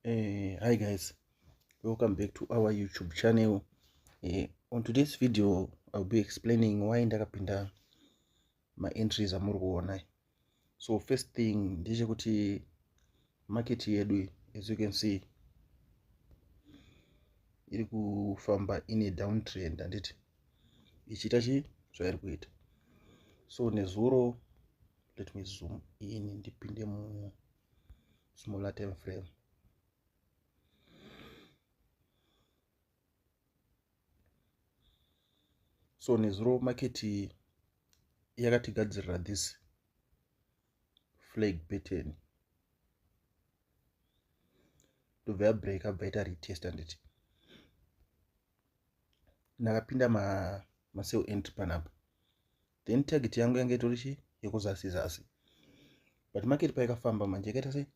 Hi guys, welcome back to our YouTube channel. On today's video I'll be explaining why ndakapinda my entries amuri kuona. So first thing ndechekuti market yedu, as you can see, iri kufamba in a downtrend anditi ichiita zvairi kuita. So nezuro, let me zoom in ndipinde mu smaller time frame. So nezuro market yakatigadzirira this flag pattern ndobva yabreak abva ita retest anditi ndakapinda masell entry panapa, then target yangu yange itori yekuzasi zasi, but market paikafamba manje yakaita sei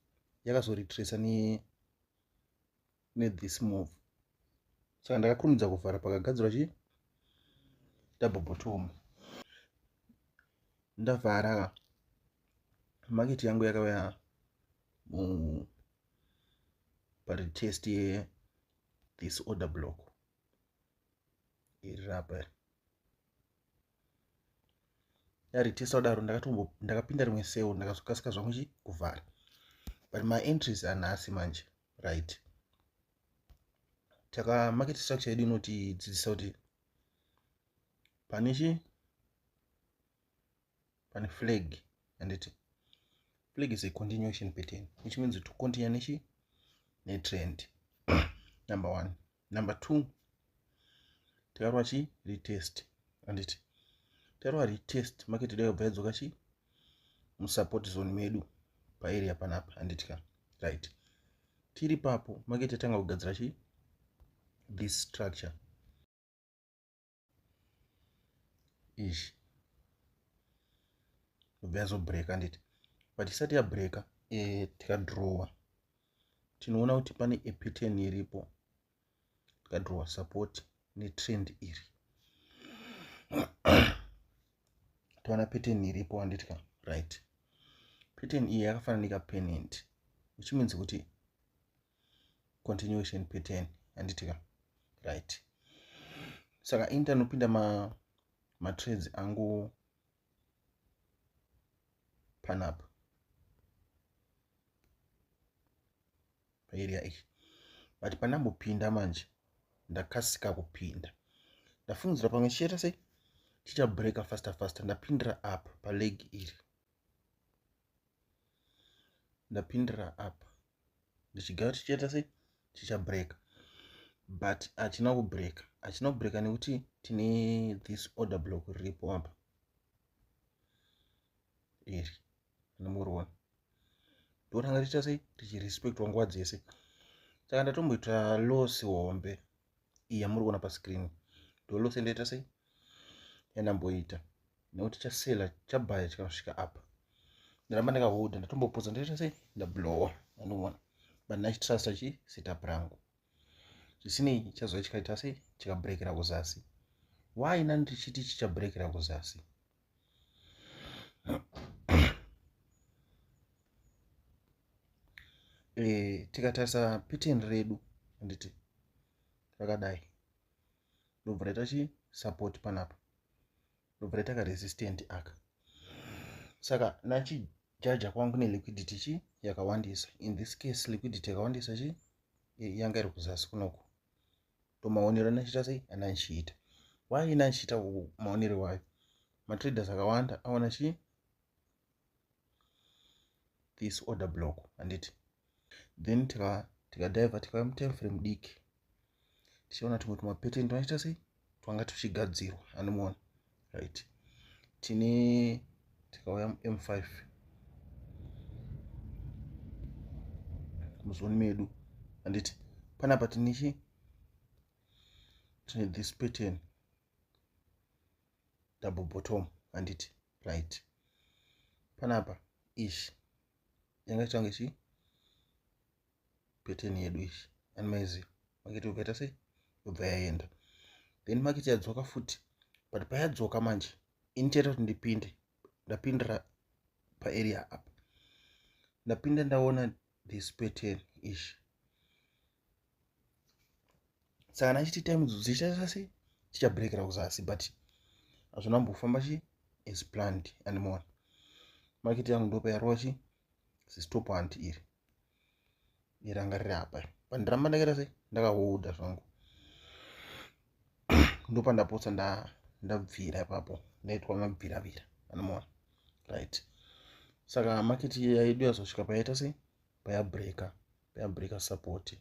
yakazoretrace ne this move. Saka ndakakurumidza kuvhara pakagadzirwa double bottom. Ndavhara market yangu yakauya paretest ye this order block iri apa. Yaretesta kudaro ndakapinda rimwe sell ndakazokasika zvangu kuvhara, but my entries anhasi manje, right? Market structure yedu inotidzidzisa kuti pane flag, and flag is a continuation pattern, which means to continue ne trend. Number one. Number two, takarwa retest, and takarwa retest market day yobva yadzoka musupport zone medu paarea panapa, anditika right. Tiri papo market yatanga kugadzira this structure ishi yobva yazobreaka anditi, but isati yabreaka tikadrowa tinoona kuti pane a pattern iripo, tikadrowa support netrend iri toona pattern iripo anditika right. Pattern iyi yakafanana pennant, which means kuti continuation pattern anditika right. Saka intanopinda matrades angu panapa paarea iyi, but pandambopinda manje ndakasika kupinda, ndafungidzira pamwe chichaita sei chichabreaka faster, ndapindira up paleg iri, ndapindira up ndichigara chichaita sei chichabreaka, but hachina kubreaka nekuti tine this order block riripo apa iri nomuriona ndoranga richiita sei richirespectwa nguva dzese. Saka ndatomboita loss hombe iyi yamuri kuona pascreen, ndo loss ndaita sei yandamboita nekuti chasela chabhaya chikasvika apa, ndaramba ndakahodha, ndatombopodza ndaita sei ndablowa, anoona, but ndachitrasta setup rangu zvisinei chazova chikaita sei chikabreakira kuzasi. Why nani tichiti chichabreakira kuzasi? Tikatarisa pattern redu anditi rakadai, ndobva raita support panapa, ndobva raita resistant aka. Saka nachijaja kwangu neliquidity yakawandisa, in this case liquidity yakawandisa yanga iri kuzasi kunoku, tomaonero anachita sei ananchiita. Why inanchiita maonero wayo? Matraders akawanda aona this order block anditi, then tikadaiva tikauya mutime frame diki tichiona tumwe tumapattern tunoita sei twanga tuchigadzirwa, anomuona right. Tikauya M5 muzoni medu anditi, panapa tine this pattern double bottom anditi right. Panapa ishi yangaita kunge pattern yedu ishi, animaiziva market ukaita sei yobva yaenda, then market yadzoka futi, but payadzoka manje inichaita kuti ndipinde, ndapindira paarea apa, ndapinda ndaona this pattern ishi saka nachiti time dzichaita sei chichabreakera kuzasi, but hazvina mbofamba chi as planned. And more market yangu ndopa yarova chi zistop hunt iri ranga riri apa pandiramba ndakaita sei ndakahodha zvangu ndopa ndapotsa ndabvira ipapo ndaitwa mabviravira anomaona right. Saka market yedu yazosvika payaita sei payabreaka support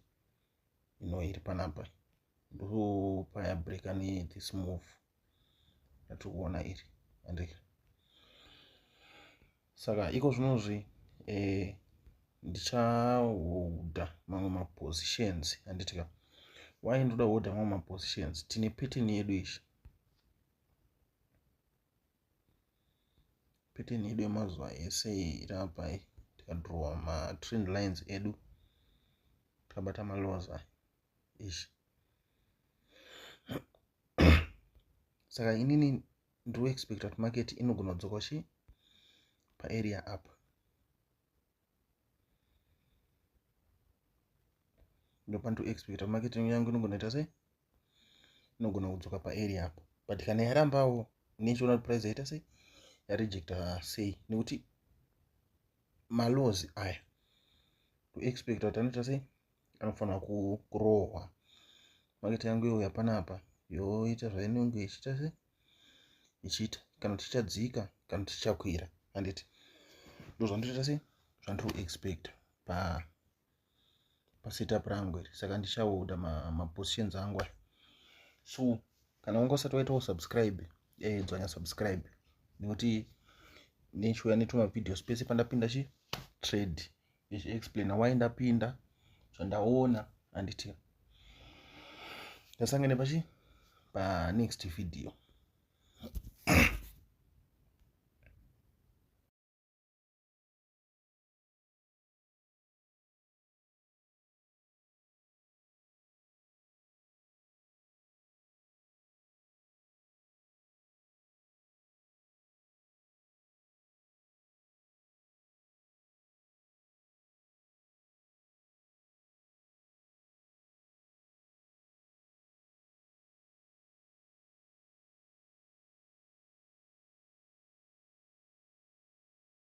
iri panapa ndo payabreaka nethis move yatiri kuona iri andika. Saka iko zvinozvi ndichahodha mamwe mapositions handitika. Why ndoda hodha mamwe mapositions? Tine pattern yedu ishi, pattern yedu yemazuva ese iri apa tikadrowa matrend lines edu tikabata malows ishi. Saka inini ndiri expecta kuti market inogona kudzoka chi paarea apa. Ndopa ndiri expecta market yangu inogona ita sei, inogona kudzoka paarea apa, but kana yarambawo national price yaita sei yarejecta sei, nekuti malows aya ndiri expecta kuti anoita sei anofanira kurohwa. Market yangu iyo yapanapa yoita zvainenge ichiita sei ichiita, kana kuti ichadzika kana kuti ichakwira handiti. Ndo zvandoita sei zvandiri expecta pasetup rangu iri. Saka ndichahodha mapositions angu aya. So kana wanga usati waitawo subscribe, dzvanya subscribe, nekuti ndichiuya netuma videos pese pandapinda chi trade ichiexplaina why ndapinda, zvandaona handiti. Ndasangane panext video.